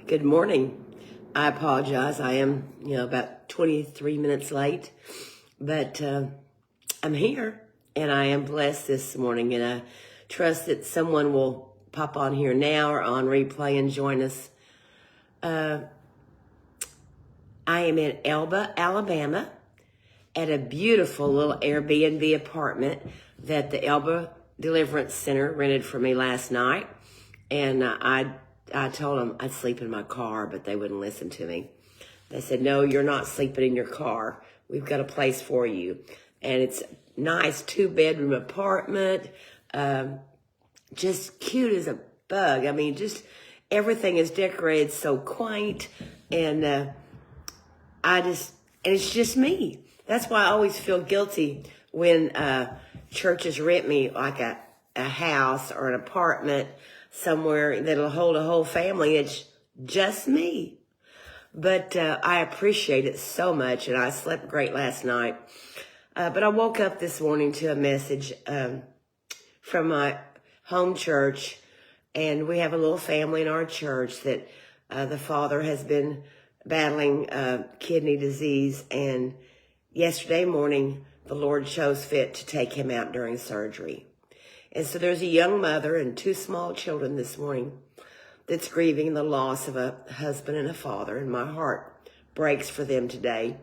Good morning. I apologize. I am, about 23 minutes late, but I'm here and I am blessed this morning, and I trust that someone will pop on here now or on replay and join us. I am in Elba, Alabama, at a beautiful little Airbnb apartment that the Elba Deliverance Center rented for me last night, and I told them I'd sleep in my car, but they wouldn't listen to me. They said, no, you're not sleeping in your car. We've got a place for you. And it's a nice 2-bedroom apartment, just cute as a bug. I mean, just everything is decorated so quaint, and it's just me. That's why I always feel guilty when churches rent me like a house or an apartment somewhere that'll hold a whole family. It's just me. But I appreciate it so much, and I slept great last night. But I woke up this morning to a message from my home church, and we have a little family in our church that the father has been battling kidney disease, and yesterday morning the Lord chose fit to take him out during surgery. And so there's a young mother and 2 small children this morning that's grieving the loss of a husband and a father, and my heart breaks for them today.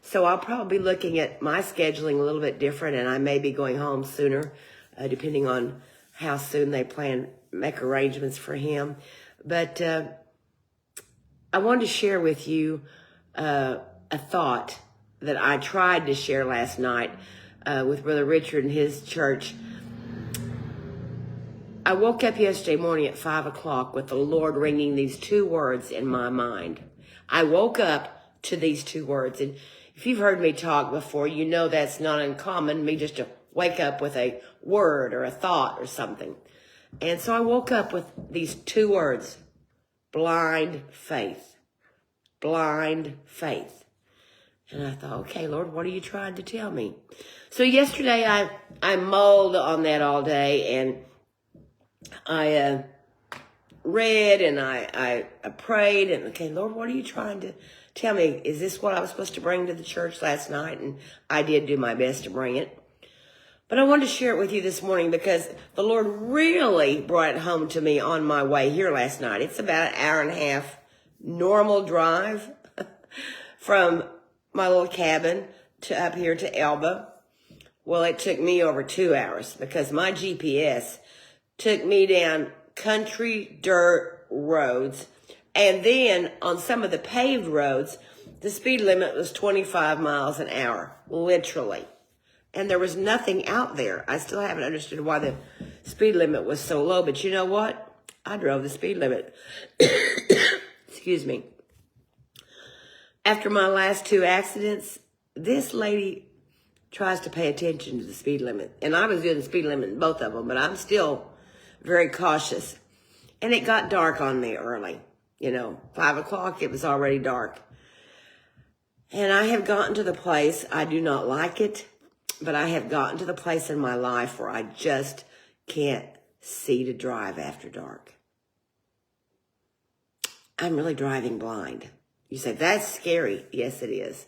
So I'll probably be looking at my scheduling a little bit different, and I may be going home sooner, depending on how soon they make arrangements for him. But I wanted to share with you a thought that I tried to share last night with Brother Richard and his church. I woke up yesterday morning at 5 o'clock with the Lord ringing these 2 words in my mind. I woke up to these 2 words. And if you've heard me talk before, you know that's not uncommon, me just to wake up with a word or a thought or something. And so I woke up with these 2 words: blind faith. Blind faith. And I thought, okay, Lord, what are you trying to tell me? So yesterday I mulled on that all day, and I read and I prayed, and okay, Lord, what are you trying to tell me? Is this what I was supposed to bring to the church last night? And I did do my best to bring it. But I wanted to share it with you this morning because the Lord really brought it home to me on my way here last night. It's about an hour and a half normal drive from my little cabin to up here to Elba. Well, it took me over 2 hours because my GPS took me down country dirt roads, and then on some of the paved roads, the speed limit was 25 miles an hour, literally. And there was nothing out there. I still haven't understood why the speed limit was so low, but you know what? I drove the speed limit. Excuse me. After my last 2 accidents, this lady tries to pay attention to the speed limit. And I was doing the speed limit in both of them, but I'm still very cautious. And it got dark on me early. 5 o'clock, it was already dark. And I have gotten to the place, I do not like it, but I have gotten to the place in my life where I just can't see to drive after dark. I'm really driving blind. You say, that's scary. Yes, it is.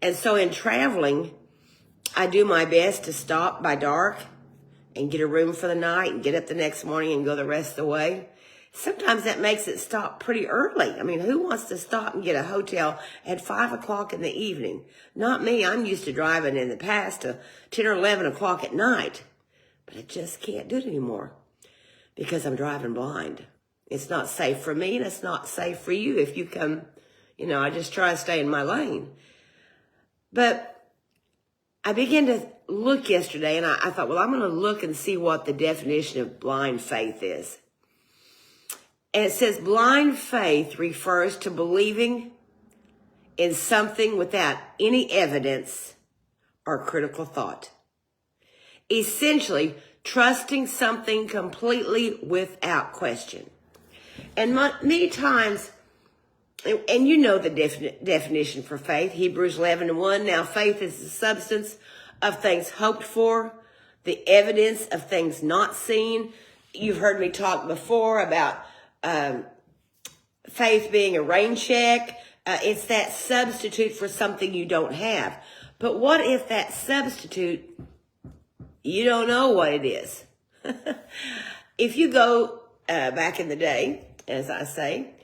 And so in traveling, I do my best to stop by dark and get a room for the night and get up the next morning and go the rest of the way. Sometimes that makes it stop pretty early. I mean, who wants to stop and get a hotel at 5 o'clock in the evening? Not me. I'm used to driving in the past to 10 or 11 o'clock at night. But I just can't do it anymore because I'm driving blind. It's not safe for me, and it's not safe for you if you come, I just try to stay in my lane. But I began to look yesterday, and I thought, well, I'm going to look and see what the definition of blind faith is. And it says blind faith refers to believing in something without any evidence or critical thought. Essentially, trusting something completely without question. And many times, and you know the definition for faith, Hebrews 11:1. Now faith is the substance of things hoped for, the evidence of things not seen. You've heard me talk before about faith being a rain check. It's that substitute for something you don't have. But what if that substitute, you don't know what it is? If you go back in the day, as I say,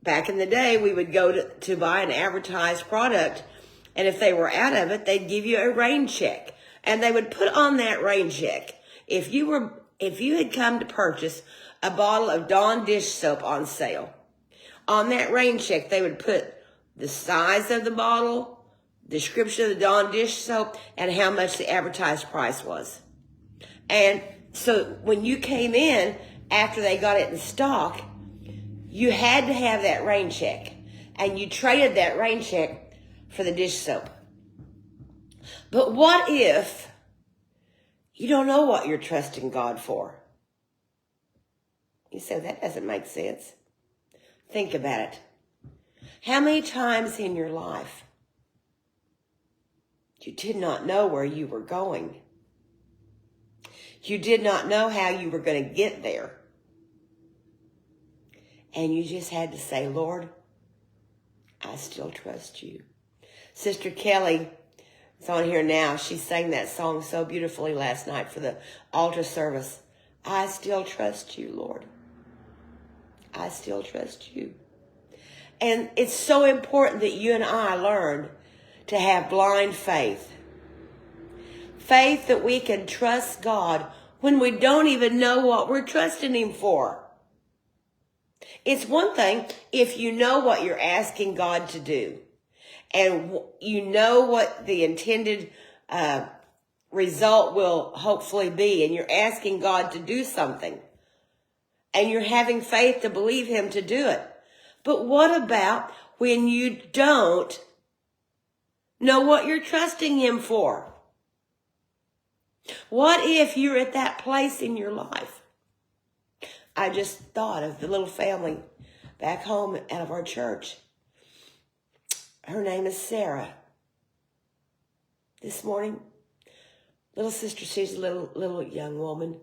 back in the day, we would go to buy an advertised product, and if they were out of it, they'd give you a rain check, and they would put on that rain check. If you had come to purchase a bottle of Dawn dish soap on sale, on that rain check, they would put the size of the bottle, description of the Dawn dish soap, and how much the advertised price was. And so when you came in after they got it in stock, you had to have that rain check, and you traded that rain check for the dish soap. But what if you don't know what you're trusting God for? You say, that doesn't make sense. Think about it. How many times in your life you did not know where you were going? You did not know how you were going to get there. And you just had to say, Lord, I still trust you. Sister Kelly is on here now. She sang that song so beautifully last night for the altar service. I still trust you, Lord. I still trust you. And it's so important that you and I learn to have blind faith. Faith that we can trust God when we don't even know what we're trusting Him for. It's one thing if you know what you're asking God to do, and you know what the intended result will hopefully be, and you're asking God to do something, and you're having faith to believe Him to do it. But what about when you don't know what you're trusting Him for? What if you're at that place in your life? I just thought of the little family back home out of our church. Her name is Sarah. This morning, little sister, she's a little young woman.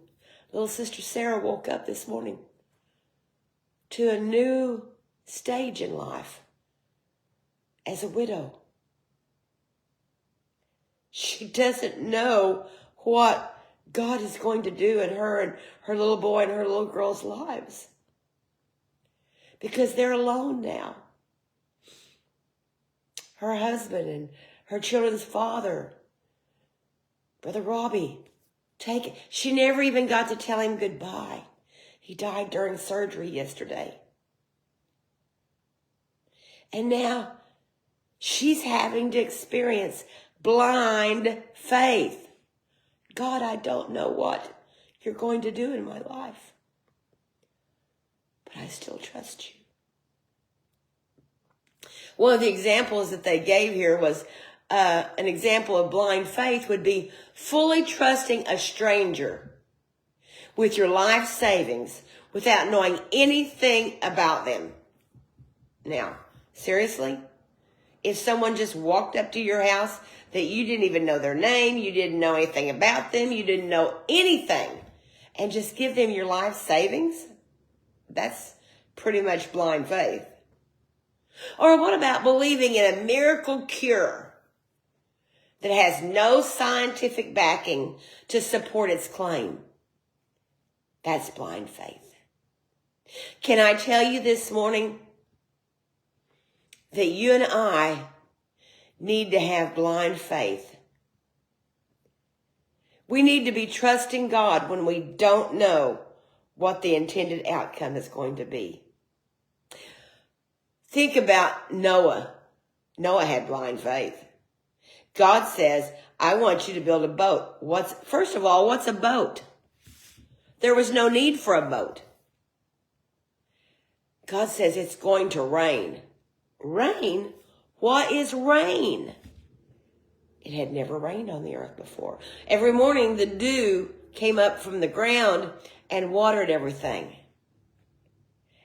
Little sister Sarah woke up this morning to a new stage in life as a widow. She doesn't know what God is going to do in her and her little boy and her little girl's lives, because they're alone now. Her husband and her children's father, Brother Robbie, she never even got to tell him goodbye. He died during surgery yesterday. And now she's having to experience blind faith. God, I don't know what you're going to do in my life, but I still trust you. One of the examples that they gave here was an example of blind faith would be fully trusting a stranger with your life savings without knowing anything about them. Now, seriously? If someone just walked up to your house that you didn't even know their name, you didn't know anything about them, you didn't know anything, and just give them your life savings, that's pretty much blind faith. Or what about believing in a miracle cure that has no scientific backing to support its claim? That's blind faith. Can I tell you this morning that you and I need to have blind faith? We need to be trusting God when we don't know what the intended outcome is going to be. Think about Noah. Noah had blind faith. God says, I want you to build a boat. First of all, what's a boat? There was no need for a boat. God says it's going to rain. Rain? What is rain? It had never rained on the earth before. Every morning the dew came up from the ground and watered everything.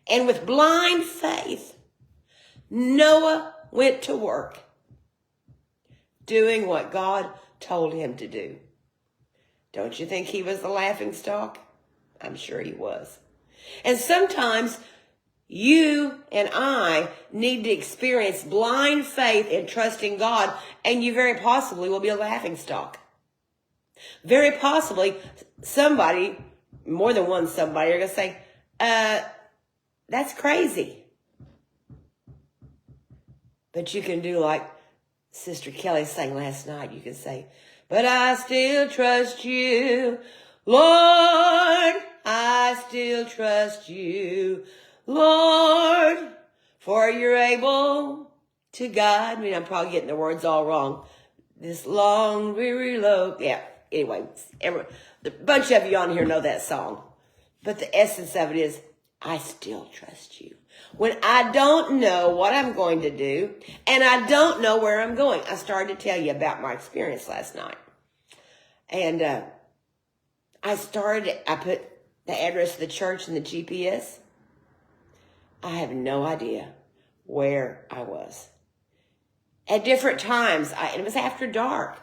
And with blind faith, Noah went to work doing what God told him to do. Don't you think he was the laughingstock? I'm sure he was. And sometimes You and I need to experience blind faith and trust in God, and you very possibly will be a laughingstock. Very possibly somebody, more than one somebody, are going to say, that's crazy. But you can do like Sister Kelly sang last night. You can say, but I still trust you, Lord. I still trust you, Lord, for you're able to guide me. I'm probably getting the words all wrong. This long, weary road. Yeah, anyway, the bunch of you on here know that song. But the essence of it is, I still trust you. When I don't know what I'm going to do, and I don't know where I'm going. I started to tell you about my experience last night. And I put the address of the church in the GPS. I have no idea where I was. At different times, it was after dark.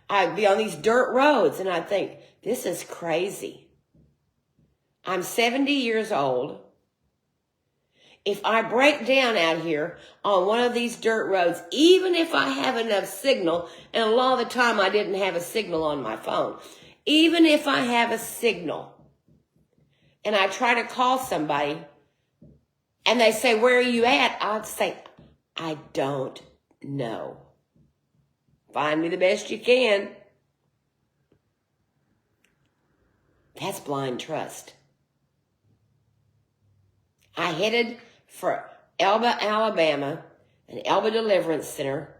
I'd be on these dirt roads, and I'd think, this is crazy. I'm 70 years old. If I break down out here on one of these dirt roads, even if I have enough signal, and a lot of the time I didn't have a signal on my phone, even if I have a signal, and I try to call somebody, and they say, where are you at? I'd say, I don't know. Find me the best you can. That's blind trust. I headed for Elba, Alabama, an Elba Deliverance Center,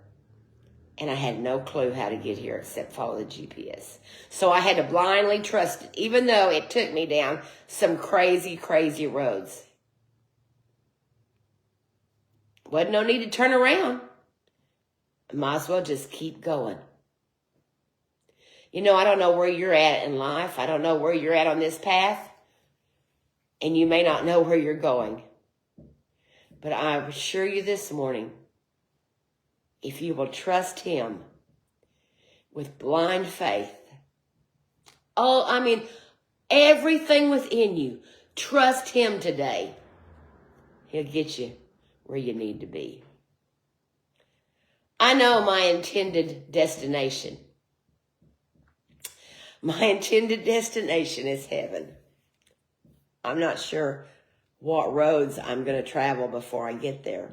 and I had no clue how to get here except follow the GPS. So I had to blindly trust it, even though it took me down some crazy, crazy roads. Wasn't no need to turn around. I might as well just keep going. You know, I don't know where you're at in life. I don't know where you're at on this path. And you may not know where you're going. But I assure you this morning, if you will trust him with blind faith, everything within you, trust him today. He'll get you where you need to be. I know my intended destination. My intended destination is heaven. I'm not sure what roads I'm going to travel before I get there.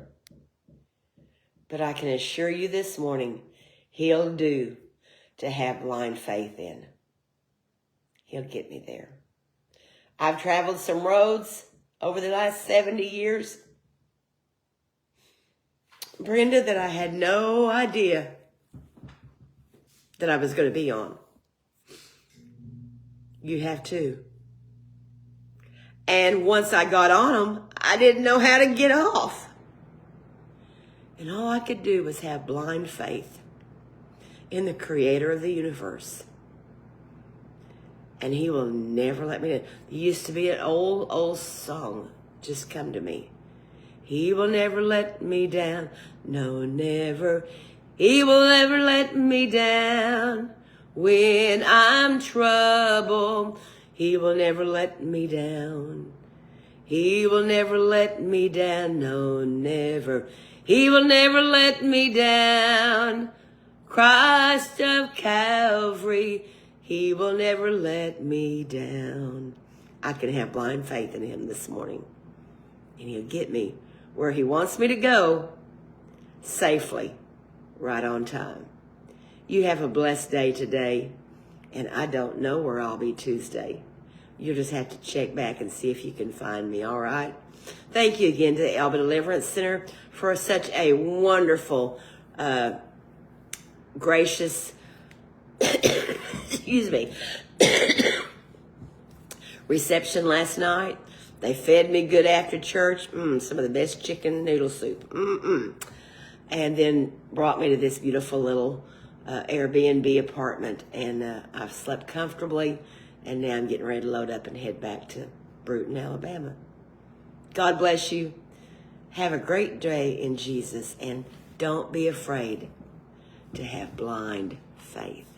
But I can assure you this morning, he'll do to have blind faith in. He'll get me there. I've traveled some roads over the last 70 years, Brenda, that I had no idea that I was going to be on. You have too. And once I got on them, I didn't know how to get off. And all I could do was have blind faith in the creator of the universe. And he will never let me down. There used to be an old song just come to me. He will never let me down. No, never. He will never let me down. When I'm troubled, he will never let me down. He will never let me down. No, never. He will never let me down. Christ of Calvary, he will never let me down. I can have blind faith in him this morning. And he'll get me where he wants me to go safely, right on time. You have a blessed day today, and I don't know where I'll be Tuesday. You'll just have to check back and see if you can find me, all right? Thank you again to the Elba Deliverance Center for such a wonderful, gracious, excuse me, reception last night. They fed me good after church. Some of the best chicken noodle soup. And then brought me to this beautiful little Airbnb apartment. And I've slept comfortably. And now I'm getting ready to load up and head back to Bruton, Alabama. God bless you. Have a great day in Jesus. And don't be afraid to have blind faith.